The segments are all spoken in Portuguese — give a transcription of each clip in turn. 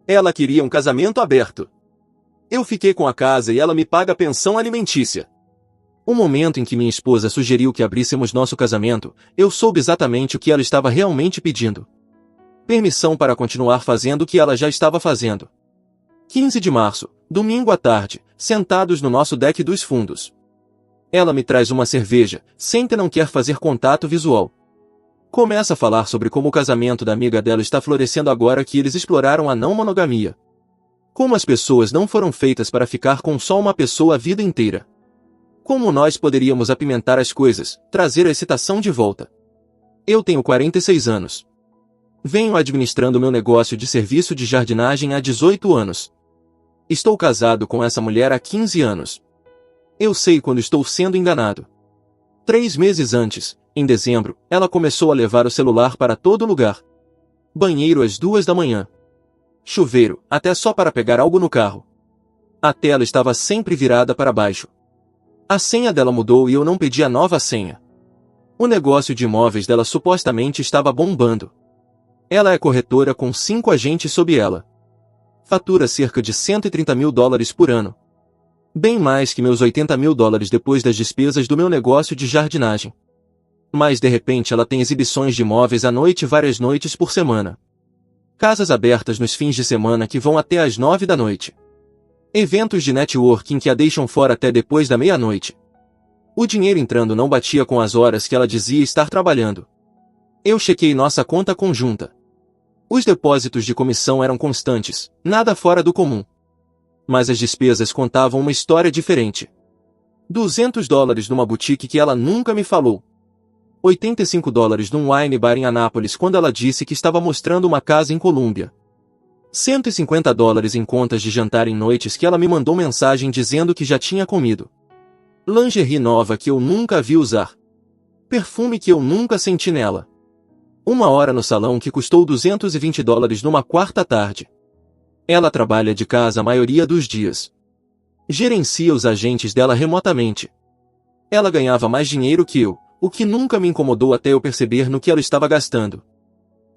Ela queria um casamento aberto. Eu fiquei com a casa e ela me paga pensão alimentícia. O momento em que minha esposa sugeriu que abríssemos nosso casamento, eu soube exatamente o que ela estava realmente pedindo. Permissão para continuar fazendo o que ela já estava fazendo. 15 de março, domingo à tarde, sentados no nosso deck dos fundos. Ela me traz uma cerveja, sente não quer fazer contato visual. Começa a falar sobre como o casamento da amiga dela está florescendo agora que eles exploraram a não monogamia. Como as pessoas não foram feitas para ficar com só uma pessoa a vida inteira. Como nós poderíamos apimentar as coisas, trazer a excitação de volta. Eu tenho 46 anos. Venho administrando meu negócio de serviço de jardinagem há 18 anos. Estou casado com essa mulher há 15 anos. Eu sei quando estou sendo enganado. 3 meses antes, em dezembro, ela começou a levar o celular para todo lugar. Banheiro às 2 da manhã. Chuveiro, até só para pegar algo no carro. A tela estava sempre virada para baixo. A senha dela mudou e eu não pedi a nova senha. O negócio de imóveis dela supostamente estava bombando. Ela é corretora com 5 agentes sob ela. Fatura cerca de $130 mil por ano. Bem mais que meus $80 mil depois das despesas do meu negócio de jardinagem. Mas de repente ela tem exibições de imóveis à noite várias noites por semana. Casas abertas nos fins de semana que vão até às 9 da noite. Eventos de networking que a deixam fora até depois da meia-noite. O dinheiro entrando não batia com as horas que ela dizia estar trabalhando. Eu chequei nossa conta conjunta. Os depósitos de comissão eram constantes, nada fora do comum. Mas as despesas contavam uma história diferente. $200 numa boutique que ela nunca me falou. $85 num wine bar em Anápolis quando ela disse que estava mostrando uma casa em Colômbia. $150 em contas de jantar em noites que ela me mandou mensagem dizendo que já tinha comido. Lingerie nova que eu nunca vi usar. Perfume que eu nunca senti nela. 1 hora no salão que custou $220 numa quarta tarde. Ela trabalha de casa a maioria dos dias. Gerencia os agentes dela remotamente. Ela ganhava mais dinheiro que eu, o que nunca me incomodou até eu perceber no que ela estava gastando.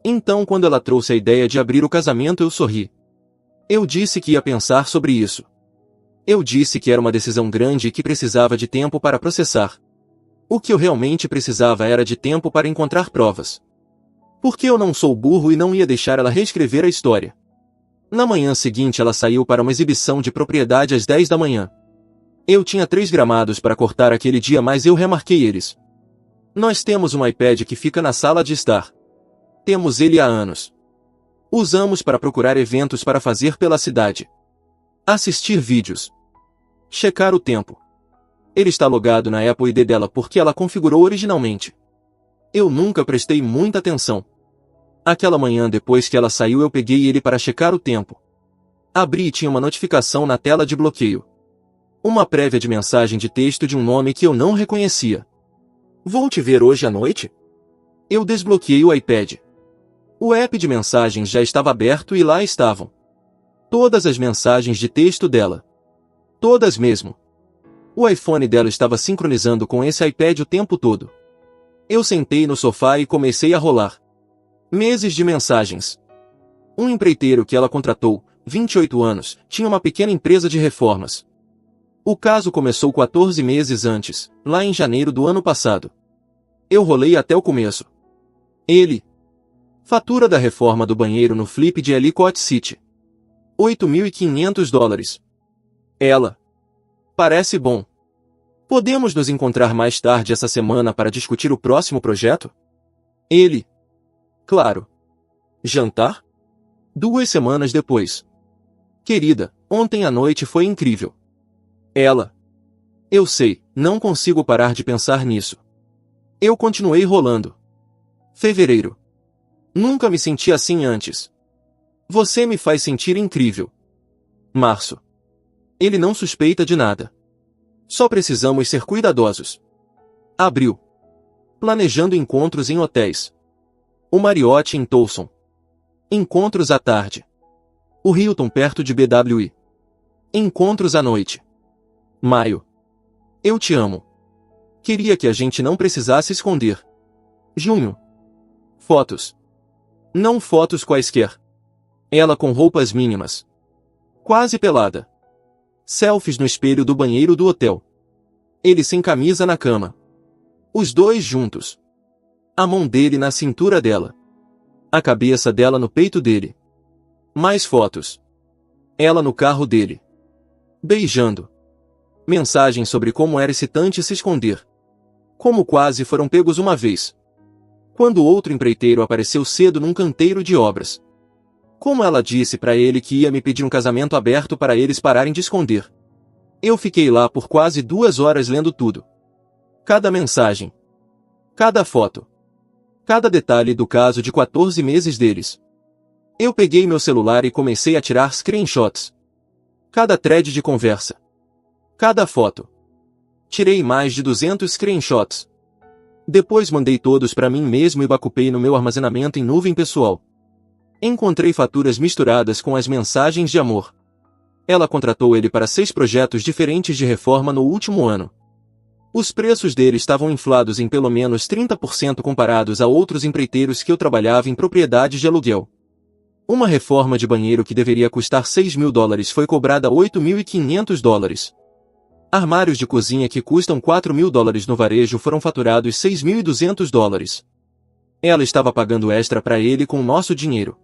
Então quando ela trouxe a ideia de abrir o casamento eu sorri. Eu disse que ia pensar sobre isso. Eu disse que era uma decisão grande e que precisava de tempo para processar. O que eu realmente precisava era de tempo para encontrar provas. Porque eu não sou burro e não ia deixar ela reescrever a história. Na manhã seguinte ela saiu para uma exibição de propriedade às 10 da manhã. Eu tinha 3 gramados para cortar aquele dia mas eu remarquei eles. Nós temos um iPad que fica na sala de estar. Temos ele há anos. Usamos para procurar eventos para fazer pela cidade. Assistir vídeos. Checar o tempo. Ele está logado na Apple ID dela porque ela configurou originalmente. Eu nunca prestei muita atenção. Aquela manhã depois que ela saiu eu peguei ele para checar o tempo. Abri e tinha uma notificação na tela de bloqueio. Uma prévia de mensagem de texto de um nome que eu não reconhecia. Vou te ver hoje à noite? Eu desbloqueei o iPad. O app de mensagens já estava aberto e lá estavam. Todas as mensagens de texto dela. Todas mesmo. O iPhone dela estava sincronizando com esse iPad o tempo todo. Eu sentei no sofá e comecei a rolar. Meses de mensagens. Um empreiteiro que ela contratou, 28 anos, tinha uma pequena empresa de reformas. O caso começou 14 meses antes, lá em janeiro do ano passado. Eu rolei até o começo. Ele. Fatura da reforma do banheiro no flip de Ellicott City. $8.500. Ela. Parece bom. Podemos nos encontrar mais tarde essa semana para discutir o próximo projeto? Ele. Claro. Jantar? 2 semanas depois. Querida, ontem à noite foi incrível. Ela. Eu sei, não consigo parar de pensar nisso. Eu continuei rolando. Fevereiro. Nunca me senti assim antes. Você me faz sentir incrível. Março. Ele não suspeita de nada. Só precisamos ser cuidadosos. Abril. Planejando encontros em hotéis. O Marriott em Tulsa. Encontros à tarde. O Hilton perto de BWI. Encontros à noite. Maio. Eu te amo. Queria que a gente não precisasse esconder. Junho. Fotos. Não fotos quaisquer. Ela com roupas mínimas. Quase pelada. Selfies no espelho do banheiro do hotel. Ele sem camisa na cama. Os dois juntos. A mão dele na cintura dela. A cabeça dela no peito dele. Mais fotos. Ela no carro dele. Beijando. Mensagem sobre como era excitante se esconder. Como quase foram pegos uma vez. Quando outro empreiteiro apareceu cedo num canteiro de obras. Como ela disse para ele que ia me pedir um casamento aberto para eles pararem de esconder. Eu fiquei lá por quase 2 horas lendo tudo. Cada mensagem. Cada foto. Cada detalhe do caso de 14 meses deles. Eu peguei meu celular e comecei a tirar screenshots. Cada thread de conversa. Cada foto. Tirei mais de 200 screenshots. Depois mandei todos para mim mesmo e bacupei no meu armazenamento em nuvem pessoal. Encontrei faturas misturadas com as mensagens de amor. Ela contratou ele para 6 projetos diferentes de reforma no último ano. Os preços dele estavam inflados em pelo menos 30% comparados a outros empreiteiros que eu trabalhava em propriedades de aluguel. Uma reforma de banheiro que deveria custar $6.000 foi cobrada $8.500. Armários de cozinha que custam $4.000 no varejo foram faturados $6.200. Ela estava pagando extra para ele com o nosso dinheiro.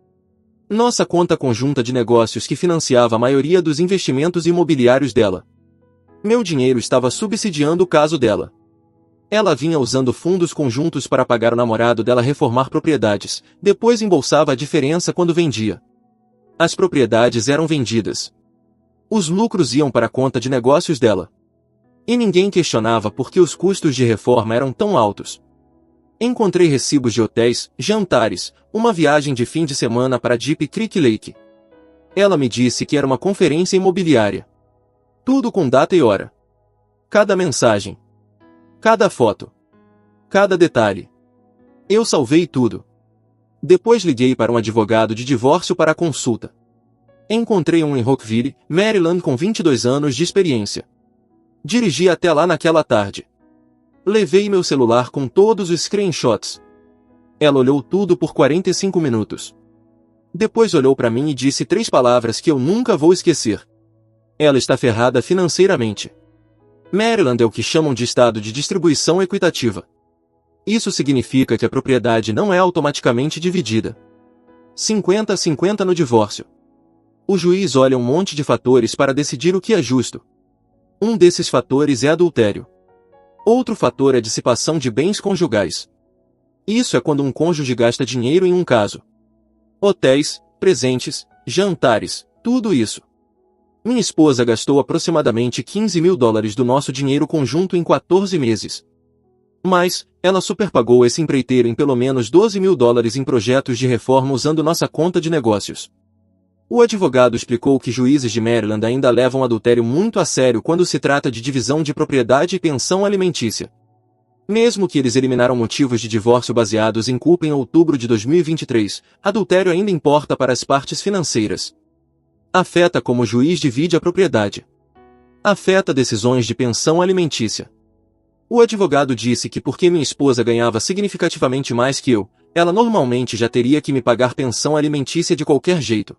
Nossa conta conjunta de negócios que financiava a maioria dos investimentos imobiliários dela. Meu dinheiro estava subsidiando o caso dela. Ela vinha usando fundos conjuntos para pagar o namorado dela reformar propriedades, depois embolsava a diferença quando vendia. As propriedades eram vendidas. Os lucros iam para a conta de negócios dela. E ninguém questionava por que os custos de reforma eram tão altos. Encontrei recibos de hotéis, jantares, uma viagem de fim de semana para Deep Creek Lake. Ela me disse que era uma conferência imobiliária. Tudo com data e hora. Cada mensagem. Cada foto. Cada detalhe. Eu salvei tudo. Depois liguei para um advogado de divórcio para a consulta. Encontrei um em Rockville, Maryland com 22 anos de experiência. Dirigi até lá naquela tarde. Levei meu celular com todos os screenshots. Ela olhou tudo por 45 minutos. Depois olhou para mim e disse 3 palavras que eu nunca vou esquecer. Ela está ferrada financeiramente. Maryland é o que chamam de estado de distribuição equitativa. Isso significa que a propriedade não é automaticamente dividida. 50-50 no divórcio. O juiz olha um monte de fatores para decidir o que é justo. Um desses fatores é adultério. Outro fator é dissipação de bens conjugais. Isso é quando um cônjuge gasta dinheiro em um caso. Hotéis, presentes, jantares, tudo isso. Minha esposa gastou aproximadamente $15.000 do nosso dinheiro conjunto em 14 meses. Mas, ela superpagou esse empreiteiro em pelo menos $12.000 em projetos de reforma usando nossa conta de negócios. O advogado explicou que juízes de Maryland ainda levam adultério muito a sério quando se trata de divisão de propriedade e pensão alimentícia. Mesmo que eles eliminaram motivos de divórcio baseados em culpa em outubro de 2023, adultério ainda importa para as partes financeiras. Afeta como o juiz divide a propriedade. Afeta decisões de pensão alimentícia. O advogado disse que porque minha esposa ganhava significativamente mais que eu, ela normalmente já teria que me pagar pensão alimentícia de qualquer jeito.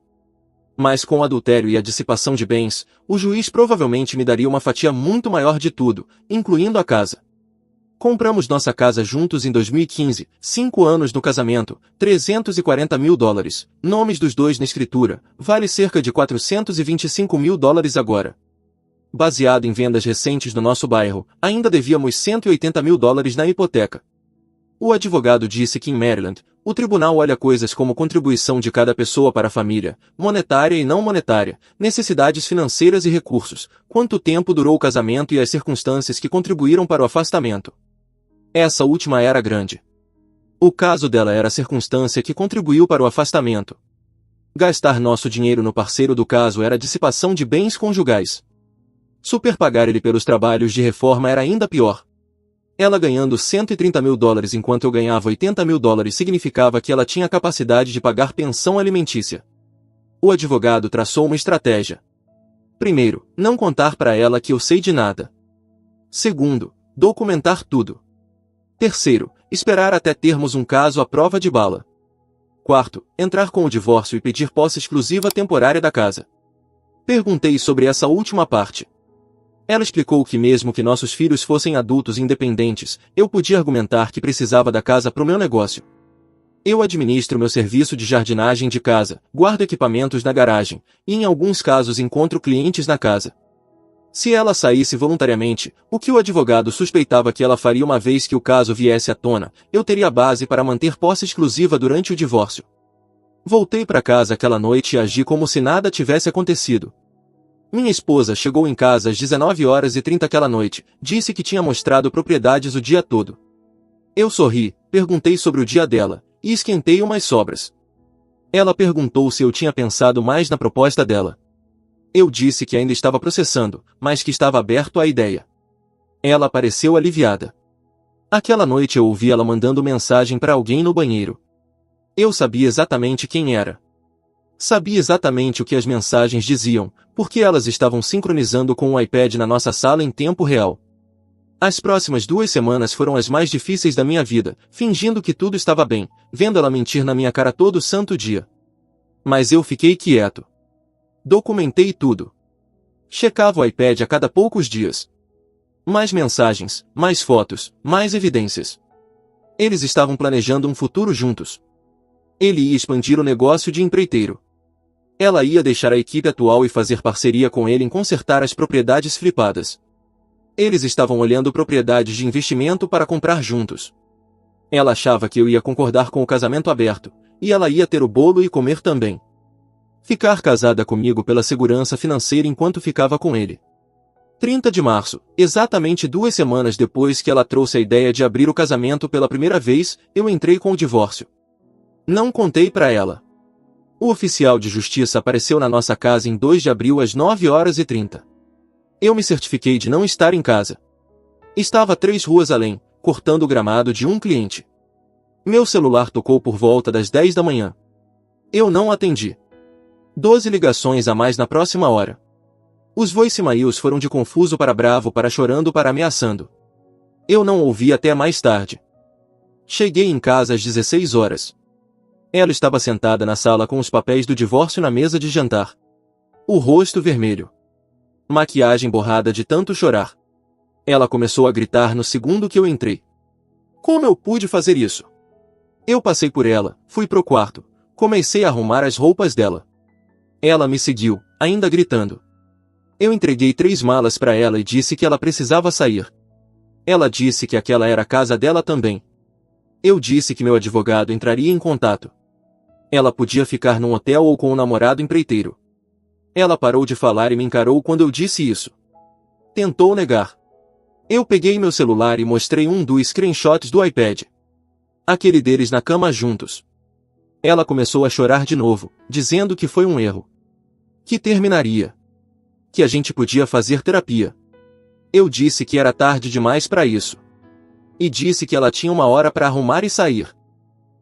Mas com o adultério e a dissipação de bens, o juiz provavelmente me daria uma fatia muito maior de tudo, incluindo a casa. Compramos nossa casa juntos em 2015, 5 anos no casamento, $340.000, nomes dos dois na escritura, vale cerca de $425.000 agora. Baseado em vendas recentes no nosso bairro, ainda devíamos $180.000 na hipoteca. O advogado disse que em Maryland, o tribunal olha coisas como contribuição de cada pessoa para a família, monetária e não monetária, necessidades financeiras e recursos, quanto tempo durou o casamento e as circunstâncias que contribuíram para o afastamento. Essa última era grande. O caso dela era a circunstância que contribuiu para o afastamento. Gastar nosso dinheiro no parceiro do caso era dissipação de bens conjugais. Superpagar ele pelos trabalhos de reforma era ainda pior. Ela ganhando $130.000 enquanto eu ganhava $80.000 significava que ela tinha capacidade de pagar pensão alimentícia. O advogado traçou uma estratégia. Primeiro, não contar para ela que eu sei de nada. Segundo, documentar tudo. Terceiro, esperar até termos um caso à prova de bala. Quarto, entrar com o divórcio e pedir posse exclusiva temporária da casa. Perguntei sobre essa última parte. Ela explicou que mesmo que nossos filhos fossem adultos independentes, eu podia argumentar que precisava da casa para o meu negócio. Eu administro meu serviço de jardinagem de casa, guardo equipamentos na garagem, e em alguns casos encontro clientes na casa. Se ela saísse voluntariamente, o que o advogado suspeitava que ela faria uma vez que o caso viesse à tona, eu teria base para manter posse exclusiva durante o divórcio. Voltei para casa aquela noite e agi como se nada tivesse acontecido. Minha esposa chegou em casa às 19h30 aquela noite, disse que tinha mostrado propriedades o dia todo. Eu sorri, perguntei sobre o dia dela, e esquentei umas sobras. Ela perguntou se eu tinha pensado mais na proposta dela. Eu disse que ainda estava processando, mas que estava aberto à ideia. Ela pareceu aliviada. Aquela noite eu ouvi ela mandando mensagem para alguém no banheiro. Eu sabia exatamente quem era. Sabia exatamente o que as mensagens diziam, porque elas estavam sincronizando com o iPad na nossa sala em tempo real. As próximas 2 semanas foram as mais difíceis da minha vida, fingindo que tudo estava bem, vendo ela mentir na minha cara todo santo dia. Mas eu fiquei quieto. Documentei tudo. Checava o iPad a cada poucos dias. Mais mensagens, mais fotos, mais evidências. Eles estavam planejando um futuro juntos. Ele ia expandir o negócio de empreiteiro. Ela ia deixar a equipe atual e fazer parceria com ele em consertar as propriedades flipadas. Eles estavam olhando propriedades de investimento para comprar juntos. Ela achava que eu ia concordar com o casamento aberto, e ela ia ter o bolo e comer também. Ficar casada comigo pela segurança financeira enquanto ficava com ele. 30 de março, exatamente 2 semanas depois que ela trouxe a ideia de abrir o casamento pela primeira vez, eu entrei com o divórcio. Não contei para ela. O oficial de justiça apareceu na nossa casa em 2 de abril às 9h30. Eu me certifiquei de não estar em casa. Estava 3 ruas além, cortando o gramado de um cliente. Meu celular tocou por volta das 10 da manhã. Eu não atendi. 12 ligações a mais na próxima hora. Os voicemails foram de confuso para bravo para chorando para ameaçando. Eu não ouvi até mais tarde. Cheguei em casa às 16 horas. Ela estava sentada na sala com os papéis do divórcio na mesa de jantar. O rosto vermelho. Maquiagem borrada de tanto chorar. Ela começou a gritar no segundo que eu entrei. Como eu pude fazer isso? Eu passei por ela, fui pro quarto, comecei a arrumar as roupas dela. Ela me seguiu, ainda gritando. Eu entreguei 3 malas para ela e disse que ela precisava sair. Ela disse que aquela era a casa dela também. Eu disse que meu advogado entraria em contato. Ela podia ficar num hotel ou com um namorado empreiteiro. Ela parou de falar e me encarou quando eu disse isso. Tentou negar. Eu peguei meu celular e mostrei um dos screenshots do iPad. Aquele deles na cama juntos. Ela começou a chorar de novo, dizendo que foi um erro. Que terminaria. Que a gente podia fazer terapia. Eu disse que era tarde demais para isso. E disse que ela tinha 1 hora para arrumar e sair.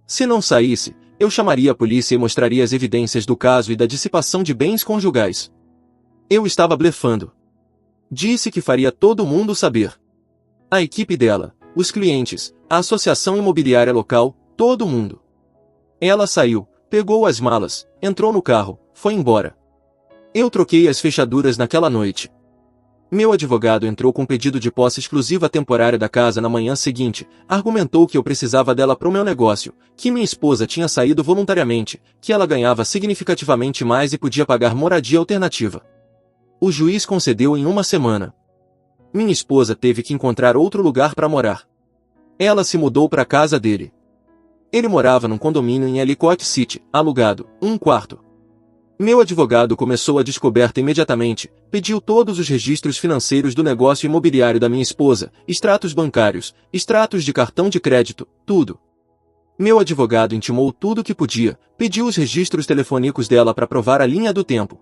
Se não saísse, eu chamaria a polícia e mostraria as evidências do caso e da dissipação de bens conjugais. Eu estava blefando. Disse que faria todo mundo saber. A equipe dela, os clientes, a associação imobiliária local, todo mundo. Ela saiu, pegou as malas, entrou no carro, foi embora. Eu troquei as fechaduras naquela noite. Meu advogado entrou com pedido de posse exclusiva temporária da casa na manhã seguinte, argumentou que eu precisava dela para o meu negócio, que minha esposa tinha saído voluntariamente, que ela ganhava significativamente mais e podia pagar moradia alternativa. O juiz concedeu em 1 semana. Minha esposa teve que encontrar outro lugar para morar. Ela se mudou para a casa dele. Ele morava num condomínio em Ellicott City, alugado, 1 quarto. Meu advogado começou a descoberta imediatamente, pediu todos os registros financeiros do negócio imobiliário da minha esposa, extratos bancários, extratos de cartão de crédito, tudo. Meu advogado intimou tudo o que podia, pediu os registros telefônicos dela para provar a linha do tempo.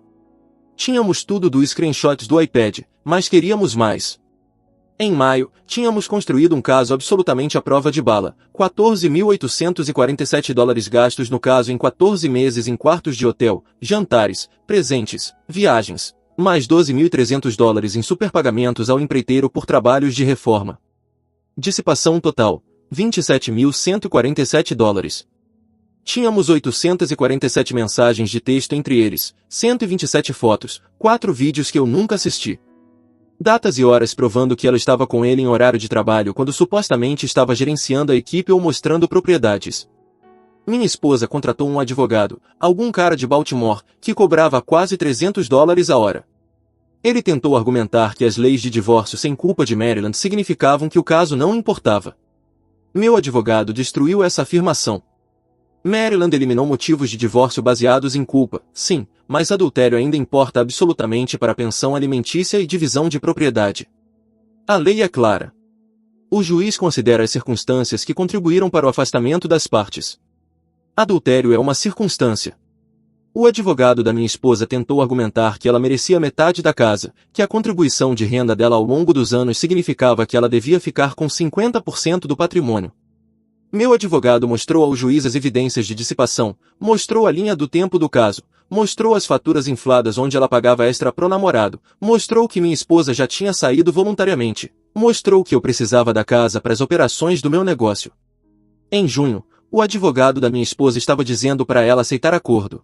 Tínhamos tudo dos screenshots do iPad, mas queríamos mais. Em maio, tínhamos construído um caso absolutamente à prova de bala, $14.847 gastos no caso em 14 meses em quartos de hotel, jantares, presentes, viagens, mais $12.300 em superpagamentos ao empreiteiro por trabalhos de reforma. Dissipação total, $27.147. Tínhamos 847 mensagens de texto entre eles, 127 fotos, 4 vídeos que eu nunca assisti. Datas e horas provando que ela estava com ele em horário de trabalho quando supostamente estava gerenciando a equipe ou mostrando propriedades. Minha esposa contratou um advogado, algum cara de Baltimore, que cobrava quase $300 a hora. Ele tentou argumentar que as leis de divórcio sem culpa de Maryland significavam que o caso não importava. Meu advogado destruiu essa afirmação. Maryland eliminou motivos de divórcio baseados em culpa, sim, mas adultério ainda importa absolutamente para a pensão alimentícia e divisão de propriedade. A lei é clara. O juiz considera as circunstâncias que contribuíram para o afastamento das partes. Adultério é uma circunstância. O advogado da minha esposa tentou argumentar que ela merecia metade da casa, que a contribuição de renda dela ao longo dos anos significava que ela devia ficar com 50% do patrimônio. Meu advogado mostrou ao juiz as evidências de dissipação, mostrou a linha do tempo do caso, mostrou as faturas infladas onde ela pagava extra pro namorado, mostrou que minha esposa já tinha saído voluntariamente, mostrou que eu precisava da casa para as operações do meu negócio. Em junho, o advogado da minha esposa estava dizendo para ela aceitar acordo.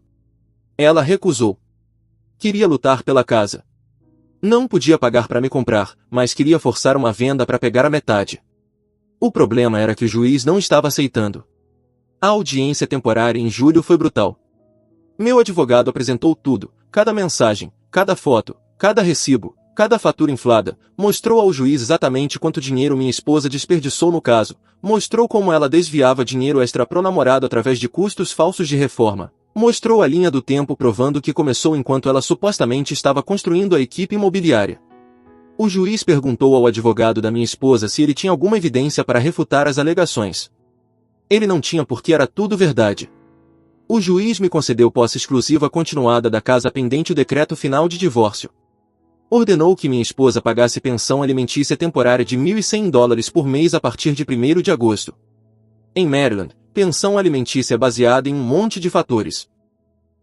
Ela recusou. Queria lutar pela casa. Não podia pagar para me comprar, mas queria forçar uma venda para pegar a metade. O problema era que o juiz não estava aceitando. A audiência temporária em julho foi brutal. Meu advogado apresentou tudo, cada mensagem, cada foto, cada recibo, cada fatura inflada, mostrou ao juiz exatamente quanto dinheiro minha esposa desperdiçou no caso, mostrou como ela desviava dinheiro extra pro namorado através de custos falsos de reforma, mostrou a linha do tempo provando que começou enquanto ela supostamente estava construindo a equipe imobiliária. O juiz perguntou ao advogado da minha esposa se ele tinha alguma evidência para refutar as alegações. Ele não tinha porque era tudo verdade. O juiz me concedeu posse exclusiva continuada da casa pendente o decreto final de divórcio. Ordenou que minha esposa pagasse pensão alimentícia temporária de $1.100 por mês a partir de 1º de agosto. Em Maryland, pensão alimentícia é baseada em um monte de fatores.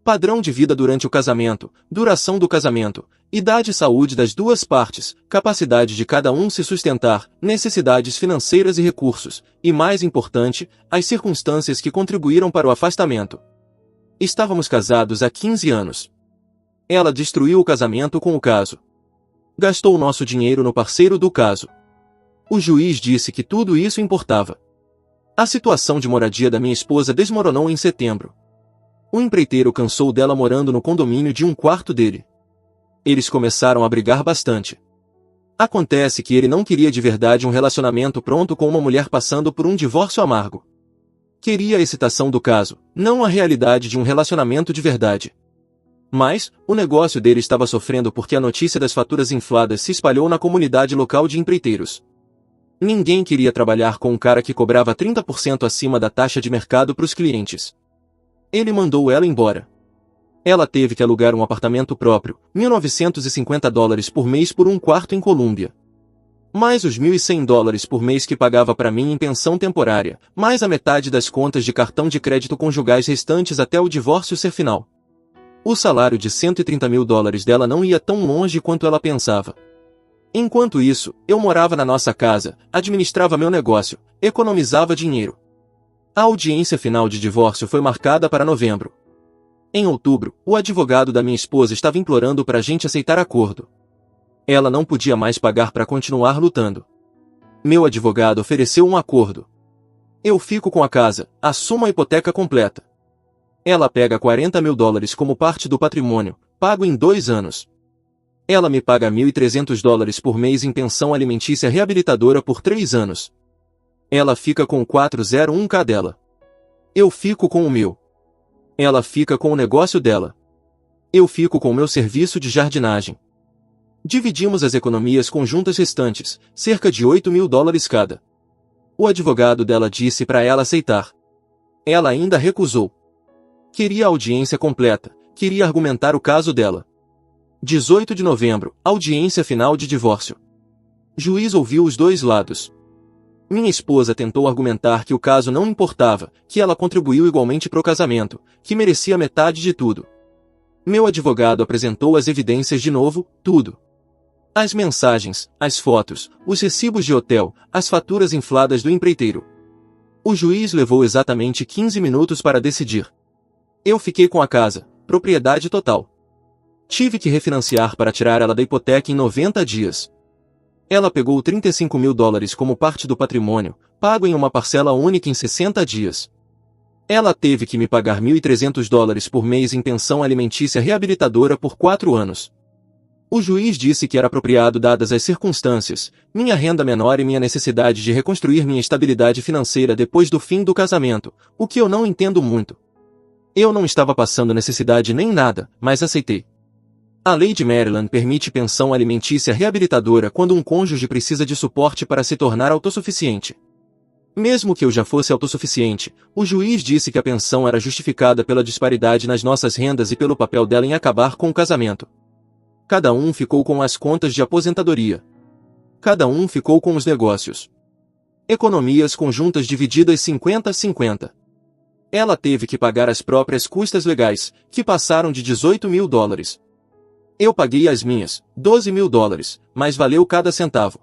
Padrão de vida durante o casamento, duração do casamento, idade e saúde das duas partes, capacidade de cada um se sustentar, necessidades financeiras e recursos, e mais importante, as circunstâncias que contribuíram para o afastamento. Estávamos casados há 15 anos. Ela destruiu o casamento com o caso. Gastou nosso dinheiro no parceiro do caso. O juiz disse que tudo isso importava. A situação de moradia da minha esposa desmoronou em setembro. O empreiteiro cansou dela morando no condomínio de um quarto dele. Eles começaram a brigar bastante. Acontece que ele não queria de verdade um relacionamento pronto com uma mulher passando por um divórcio amargo. Queria a excitação do caso, não a realidade de um relacionamento de verdade. Mas, o negócio dele estava sofrendo porque a notícia das faturas infladas se espalhou na comunidade local de empreiteiros. Ninguém queria trabalhar com um cara que cobrava 30% acima da taxa de mercado para os clientes. Ele mandou ela embora. Ela teve que alugar um apartamento próprio, $1.950 por mês por um quarto em Colômbia. Mais os $1.100 por mês que pagava para mim em pensão temporária, mais a metade das contas de cartão de crédito conjugais restantes até o divórcio ser final. O salário de $130 mil dela não ia tão longe quanto ela pensava. Enquanto isso, eu morava na nossa casa, administrava meu negócio, economizava dinheiro. A audiência final de divórcio foi marcada para novembro. Em outubro, o advogado da minha esposa estava implorando para a gente aceitar acordo. Ela não podia mais pagar para continuar lutando. Meu advogado ofereceu um acordo. Eu fico com a casa, assumo a hipoteca completa. Ela pega $40 mil como parte do patrimônio, pago em 2 anos. Ela me paga $1.300 por mês em pensão alimentícia reabilitadora por 3 anos. Ela fica com o 401k dela. Eu fico com o meu. Ela fica com o negócio dela. Eu fico com o meu serviço de jardinagem. Dividimos as economias conjuntas restantes, cerca de $8 mil cada. O advogado dela disse para ela aceitar. Ela ainda recusou. Queria a audiência completa, queria argumentar o caso dela. 18 de novembro, audiência final de divórcio. Juiz ouviu os dois lados. Minha esposa tentou argumentar que o caso não importava, que ela contribuiu igualmente pro casamento, que merecia metade de tudo. Meu advogado apresentou as evidências de novo, tudo. As mensagens, as fotos, os recibos de hotel, as faturas infladas do empreiteiro. O juiz levou exatamente 15 minutos para decidir. Eu fiquei com a casa, propriedade total. Tive que refinanciar para tirar ela da hipoteca em 90 dias. Ela pegou $35.000 como parte do patrimônio, pago em uma parcela única em 60 dias. Ela teve que me pagar $1.300 por mês em pensão alimentícia reabilitadora por 4 anos. O juiz disse que era apropriado dadas as circunstâncias, minha renda menor e minha necessidade de reconstruir minha estabilidade financeira depois do fim do casamento, o que eu não entendo muito. Eu não estava passando necessidade nem nada, mas aceitei. A lei de Maryland permite pensão alimentícia reabilitadora quando um cônjuge precisa de suporte para se tornar autossuficiente. Mesmo que eu já fosse autossuficiente, o juiz disse que a pensão era justificada pela disparidade nas nossas rendas e pelo papel dela em acabar com o casamento. Cada um ficou com as contas de aposentadoria. Cada um ficou com os negócios. Economias conjuntas divididas 50-50. Ela teve que pagar as próprias custas legais, que passaram de $18.000. Eu paguei as minhas, $12.000, mas valeu cada centavo.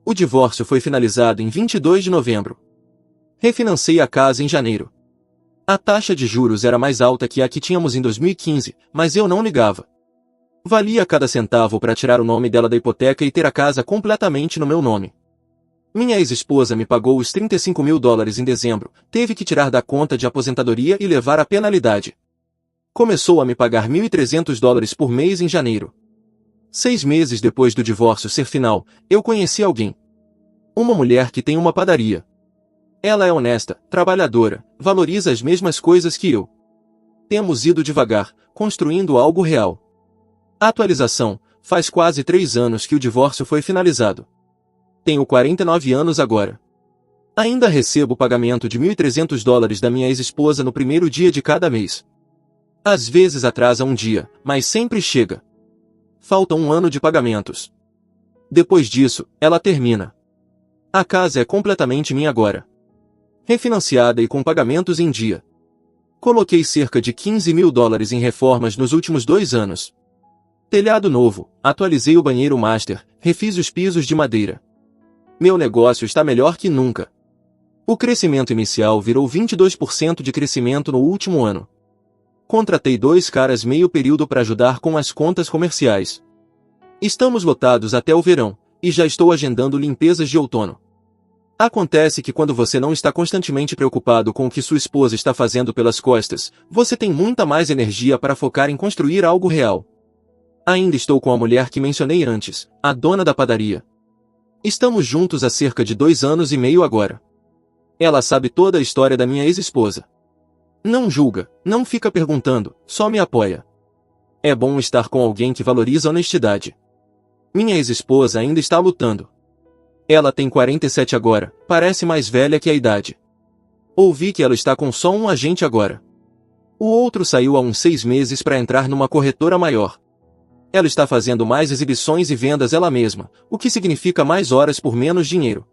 O divórcio foi finalizado em 22 de novembro. Refinancei a casa em janeiro. A taxa de juros era mais alta que a que tínhamos em 2015, mas eu não ligava. Valia cada centavo para tirar o nome dela da hipoteca e ter a casa completamente no meu nome. Minha ex-esposa me pagou os $35.000 em dezembro, teve que tirar da conta de aposentadoria e levar a penalidade. Começou a me pagar $1.300 por mês em janeiro. 6 meses depois do divórcio ser final, eu conheci alguém. Uma mulher que tem uma padaria. Ela é honesta, trabalhadora, valoriza as mesmas coisas que eu. Temos ido devagar, construindo algo real. Atualização: faz quase 3 anos que o divórcio foi finalizado. Tenho 49 anos agora. Ainda recebo o pagamento de $1.300 da minha ex-esposa no primeiro dia de cada mês. Às vezes atrasa um dia, mas sempre chega. Falta 1 ano de pagamentos. Depois disso, ela termina. A casa é completamente minha agora. Refinanciada e com pagamentos em dia. Coloquei cerca de $15.000 em reformas nos últimos 2 anos. Telhado novo, atualizei o banheiro master, refiz os pisos de madeira. Meu negócio está melhor que nunca. O crescimento inicial virou 22% de crescimento no último ano. Contratei 2 caras meio período para ajudar com as contas comerciais. Estamos lotados até o verão, e já estou agendando limpezas de outono. Acontece que quando você não está constantemente preocupado com o que sua esposa está fazendo pelas costas, você tem muita mais energia para focar em construir algo real. Ainda estou com a mulher que mencionei antes, a dona da padaria. Estamos juntos há cerca de 2 anos e meio agora. Ela sabe toda a história da minha ex-esposa. Não julga, não fica perguntando, só me apoia. É bom estar com alguém que valoriza a honestidade. Minha ex-esposa ainda está lutando. Ela tem 47 agora, parece mais velha que a idade. Ouvi que ela está com só um agente agora. O outro saiu há uns 6 meses para entrar numa corretora maior. Ela está fazendo mais exibições e vendas ela mesma, o que significa mais horas por menos dinheiro.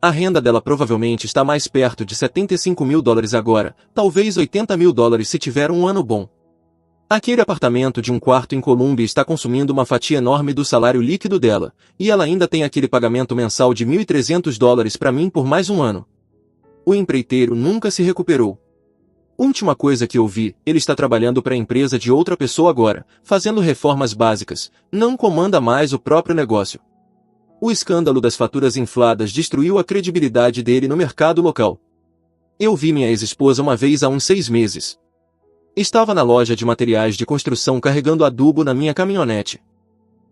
A renda dela provavelmente está mais perto de $75.000 agora, talvez $80.000 se tiver um ano bom. Aquele apartamento de 1 quarto em Colômbia está consumindo uma fatia enorme do salário líquido dela, e ela ainda tem aquele pagamento mensal de $1.300 para mim por mais um ano. O empreiteiro nunca se recuperou. Última coisa que eu vi, ele está trabalhando para a empresa de outra pessoa agora, fazendo reformas básicas, não comanda mais o próprio negócio. O escândalo das faturas infladas destruiu a credibilidade dele no mercado local. Eu vi minha ex-esposa uma vez há uns 6 meses. Estava na loja de materiais de construção carregando adubo na minha caminhonete.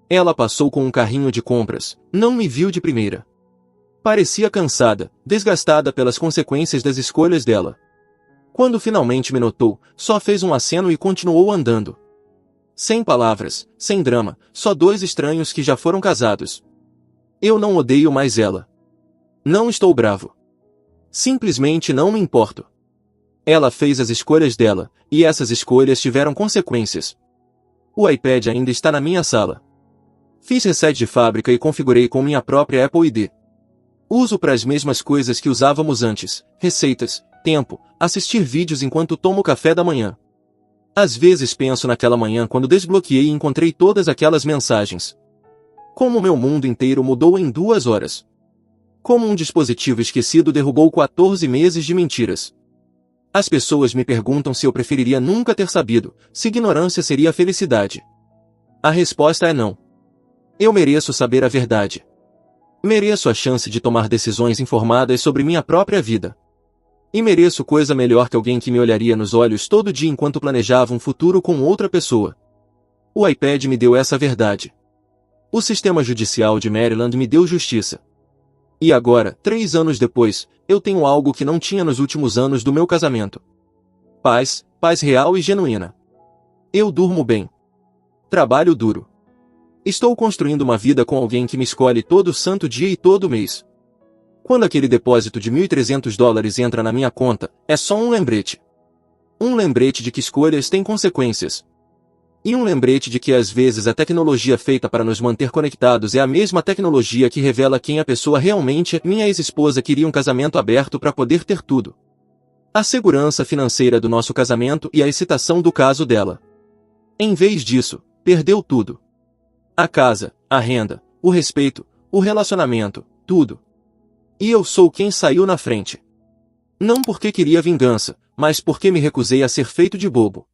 Ela passou com um carrinho de compras, não me viu de primeira. Parecia cansada, desgastada pelas consequências das escolhas dela. Quando finalmente me notou, só fez um aceno e continuou andando. Sem palavras, sem drama, só 2 estranhos que já foram casados. Eu não odeio mais ela. Não estou bravo. Simplesmente não me importo. Ela fez as escolhas dela, e essas escolhas tiveram consequências. O iPad ainda está na minha sala. Fiz reset de fábrica e configurei com minha própria Apple ID. Uso para as mesmas coisas que usávamos antes, receitas, tempo, assistir vídeos enquanto tomo café da manhã. Às vezes penso naquela manhã quando desbloqueei e encontrei todas aquelas mensagens. Como meu mundo inteiro mudou em 2 horas. Como um dispositivo esquecido derrubou 14 meses de mentiras. As pessoas me perguntam se eu preferiria nunca ter sabido, se ignorância seria felicidade. A resposta é não. Eu mereço saber a verdade. Mereço a chance de tomar decisões informadas sobre minha própria vida. E mereço coisa melhor que alguém que me olharia nos olhos todo dia enquanto planejava um futuro com outra pessoa. O iPad me deu essa verdade. O sistema judicial de Maryland me deu justiça. E agora, 3 anos depois, eu tenho algo que não tinha nos últimos anos do meu casamento. Paz, paz real e genuína. Eu durmo bem. Trabalho duro. Estou construindo uma vida com alguém que me escolhe todo santo dia e todo mês. Quando aquele depósito de $1.300 entra na minha conta, é só um lembrete. Um lembrete de que escolhas têm consequências. E um lembrete de que às vezes a tecnologia feita para nos manter conectados é a mesma tecnologia que revela quem a pessoa realmente é. Minha ex-esposa queria um casamento aberto para poder ter tudo. A segurança financeira do nosso casamento e a excitação do caso dela. Em vez disso, perdeu tudo. A casa, a renda, o respeito, o relacionamento, tudo. E eu sou quem saiu na frente. Não porque queria vingança, mas porque me recusei a ser feito de bobo.